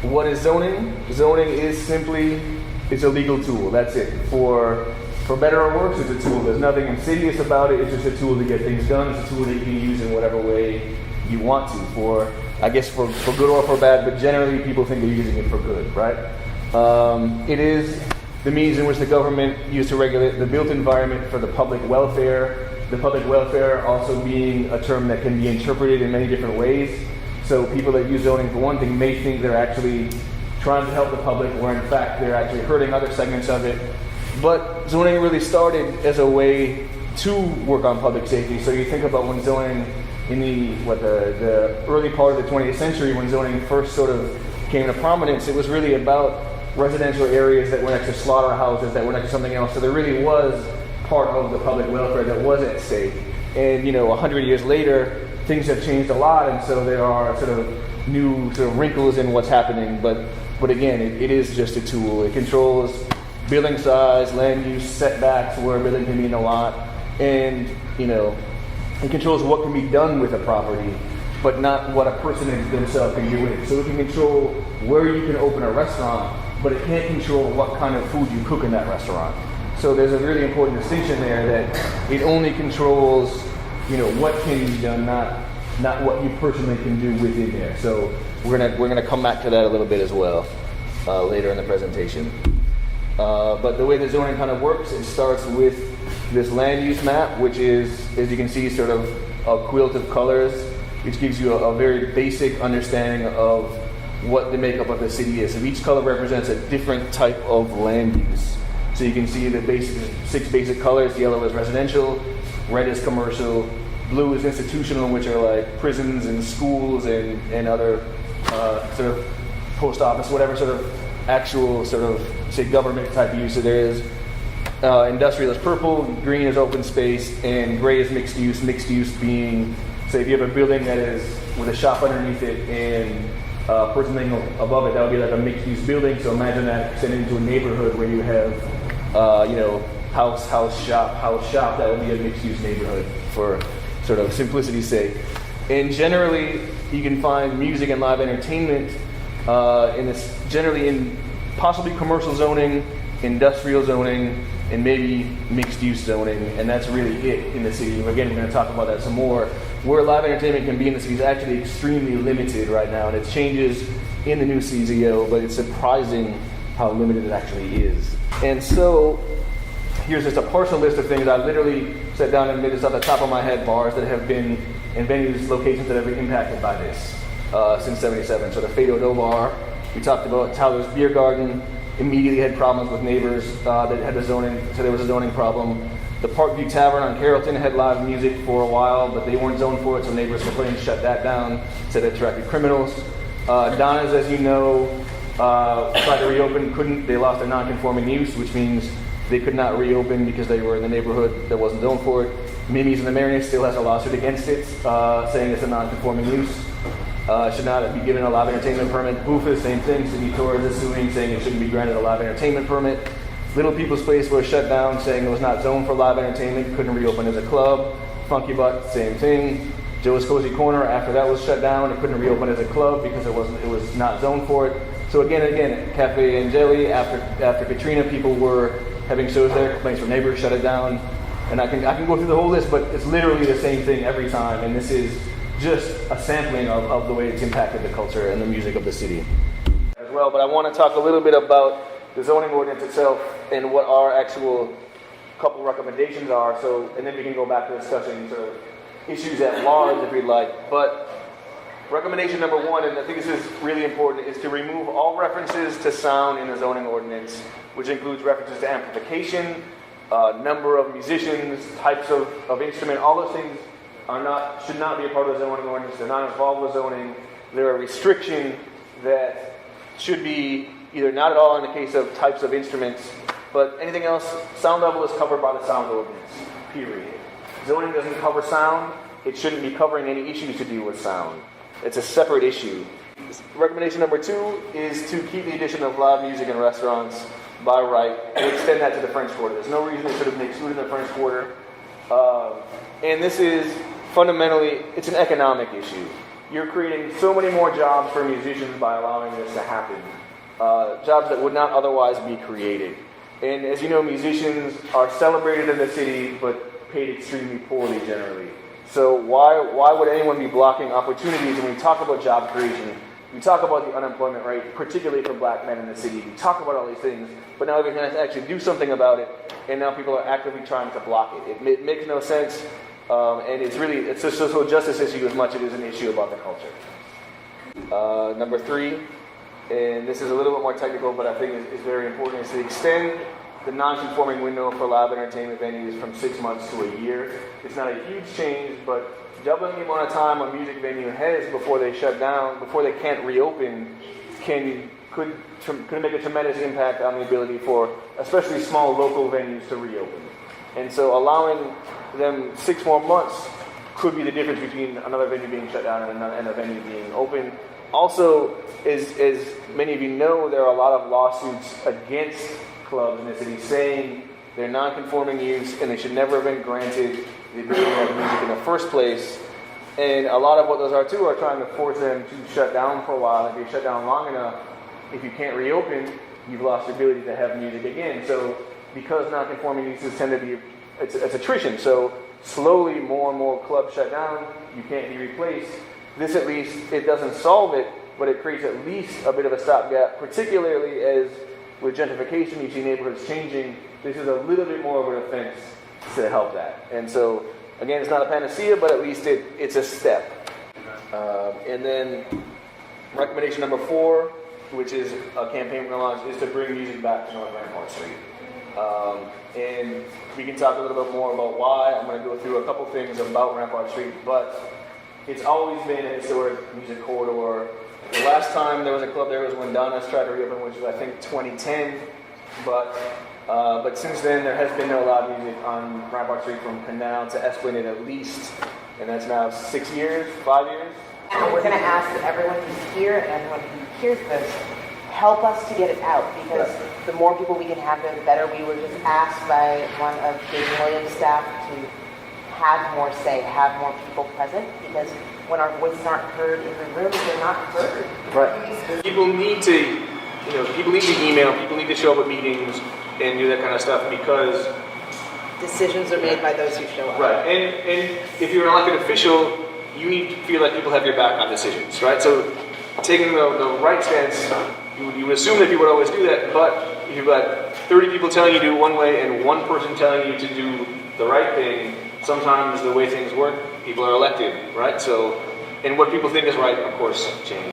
What is zoning? Zoning is simply, it's a legal tool. That's it. For better or worse, it's a tool. There's nothing insidious about it. It's just a tool to get things done. It's a tool that you can use in whatever way you want to. For good or for bad, but generally people think they're using it for good, right? It is the means in which the government used to regulate the built environment for the public welfare. The public welfare also being a term that can be interpreted in many different ways. So people that use zoning for one thing may think they're actually trying to help the public, where in fact they're actually hurting other segments of it. But zoning really started as a way to work on public safety. So you think about when zoning in the early part of the 20th century, when zoning first sort of came into prominence, it was really about residential areas that were next to slaughterhouses, that were next to something else. So there really was part of the public welfare that was at stake. And 100 years later, things have changed a lot, and so there are sort of new sort of wrinkles in what's happening. But again, it is just a tool. It controls building size, land use, setbacks, where a building can be in a lot, and it controls what can be done with a property, but not what a person themselves can do with it. So it can control where you can open a restaurant, but it can't control what kind of food you cook in that restaurant. So there's a really important distinction there, that it only controls, what can be done, not what you personally can do within there. So we're gonna come back to that a little bit as well later in the presentation. But the way the zoning kind of works, it starts with this land use map, which is, as you can see, sort of a quilt of colors, which gives you a very basic understanding of what the makeup of the city is. So each color represents a different type of land use. So you can see the 6 basic colors. Yellow is residential, red is commercial, blue is institutional, which are like prisons and schools and other sort of post office, whatever sort of actual sort of, say, government type use. So there is industrial is purple, green is open space, and gray is mixed use. Mixed use being, say, if you have a building that is with a shop underneath it and a person living above it, that would be like a mixed use building. So imagine that extended into a neighborhood where you have house, shop, that would be a mixed use neighborhood for sort of simplicity's sake. And generally, you can find music and live entertainment generally in possibly commercial zoning, industrial zoning, and maybe mixed use zoning, and that's really it in the city. Again, we're going to talk about that some more. Where live entertainment can be in the city is actually extremely limited right now, and it changes in the new CZO, but it's surprising how limited it actually is. And so here's just a partial list of things. I literally sat down and made this off the top of my head, bars that have been in venues, locations that have been impacted by this since '77. So the Fado Do Bar, we talked about. Tyler's Beer Garden immediately had problems with neighbors that had the zoning, so there was a zoning problem. The Parkview Tavern on Carrollton had live music for a while, but they weren't zoned for it, so neighbors complained, shut that down, said it attracted criminals. Donna's, as you know, tried to reopen, couldn't. They lost their non-conforming use, which means they could not reopen because they were in the neighborhood that wasn't zoned for it. Mimi's in the Marion still has a lawsuit against it, saying it's a non-conforming use. Should not be given a live entertainment permit. Boofa, same thing. City Torres is suing, saying it shouldn't be granted a live entertainment permit. Little People's Place was shut down, saying it was not zoned for live entertainment, couldn't reopen as a club. Funky Butt, same thing. Joe's Cozy Corner, after that was shut down, it couldn't reopen as a club because it was not zoned for it. So again, Cafe Angeli, after Katrina, people were having shows there, complaints from neighbors, shut it down. And I can go through the whole list, but it's literally the same thing every time, and this is just a sampling of the way it's impacted the culture and the music of the city as well. But I want to talk a little bit about the zoning ordinance itself and what our actual couple recommendations are. So, and then we can go back to discussing sort of issues at large if we'd like. But recommendation number 1, and I think this is really important, is to remove all references to sound in the zoning ordinance, which includes references to amplification, number of musicians, types of instrument. All those things should not be a part of the zoning ordinance. They're not involved with zoning. They're a restriction that should be either not at all in the case of types of instruments, but anything else. Sound level is covered by the sound ordinance, period. Zoning doesn't cover sound. It shouldn't be covering any issues to do with sound. It's a separate issue. Recommendation number 2 is to keep the addition of live music in restaurants by right and extend that to the French Quarter. There's no reason to sort of exclude in the French Quarter. And this is fundamentally, it's an economic issue. you're creating so many more jobs for musicians by allowing this to happen. Jobs that would not otherwise be created. And as you know, musicians are celebrated in the city, but paid extremely poorly generally. So why would anyone be blocking opportunities when we talk about job creation? We talk about the unemployment rate, particularly for black men in the city. We talk about all these things, but now we're going to actually do something about it, and now people are actively trying to block it. It makes no sense, and it's a social justice issue as much as it is an issue about the culture. Number 3, and this is a little bit more technical, but I think is very important, is to extend the non-conforming window for live entertainment venues from 6 months to a year. It's not a huge change, but doubling the amount of time a music venue has before they shut down, before they can't reopen, could make a tremendous impact on the ability for especially small local venues to reopen. And so allowing them 6 more months could be the difference between another venue being shut down and a venue being open. Also, as many of you know, there are a lot of lawsuits against clubs in the city saying they're non-conforming use and they should never have been granted the ability to have music in the first place. And a lot of what those are too are trying to force them to shut down for a while. If you shut down long enough, if you can't reopen, you've lost the ability to have music again. So because non-conforming uses tend to be, it's attrition. So slowly more and more clubs shut down, you can't be replaced. This at least, it doesn't solve it, but it creates at least a bit of a stopgap, particularly as with gentrification, you see neighborhoods changing. This is a little bit more of a defense to help that. And so, again, it's not a panacea, but at least it's a step. And then recommendation number 4, which is a campaign we're going to launch, is to bring music back to North Rampart Street. And we can talk a little bit more about why. I'm going to go through a couple things about Rampart Street, but it's always been a historic music corridor. The last time there was a club there was when Donna's tried to reopen, which was I think 2010. But since then there has been no live music on Rampart Street from Canal to Esplanade at least, and that's now 6 years, 5 years. And we're going to ask that everyone who's here and everyone who hears this help us to get it out, because the more people we can have there, the better. We were just asked by one of Jason Williams' staff to have more say, have more people present, because when our voices aren't heard in the room, they're not heard. Right. People need to email, people need to show up at meetings and do that kind of stuff, because decisions are made by those who show up. Right. And if you're an elected official, you need to feel like people have your back on decisions, right? So taking the right stance, you would assume that people would always do that, but if you've got 30 people telling you to do it one way and one person telling you to do the right thing, sometimes the way things work, people are elected, right? So, and what people think is right, of course, changes.